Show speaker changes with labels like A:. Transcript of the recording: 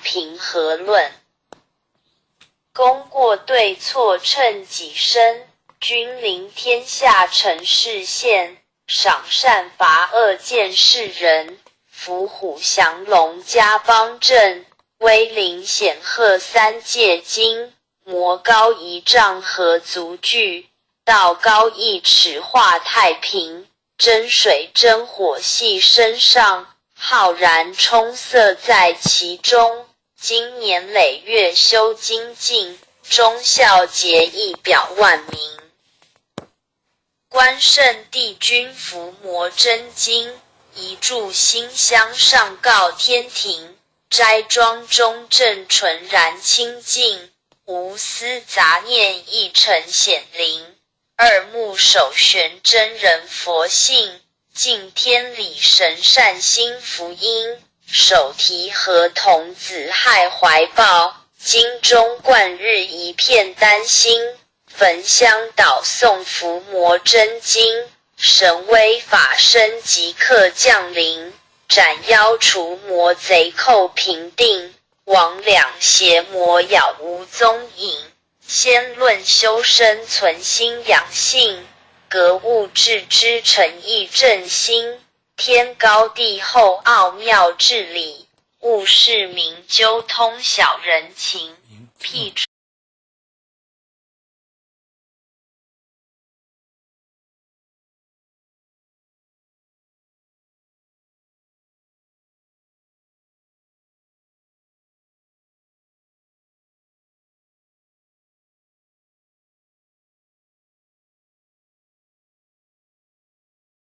A: 平和论。功过对错称己身，君临天下成事宪，赏善罚恶见世人，伏虎降龙家邦正，威灵显赫三界经，魔高一丈何足惧，道高一尺化太平，真水真火系身上，浩然充塞在其中，经年累月修精进，忠孝节义表万民。关圣帝君伏魔真经，一炷馨香上告天庭，斋庄中正纯然清净，无私杂念一尘显灵，二目首悬真人佛性，敬天理神善心福音，手提合童子害怀抱，经中贯日一片丹心，焚香祷诵伏魔真经，神威法身即刻降临，斩妖除魔贼寇平定，魍魉邪魔杳无踪影，先论修身存心养性，格物致知诚意正心，天高地厚奥妙治理，务事明究通晓人情，辟除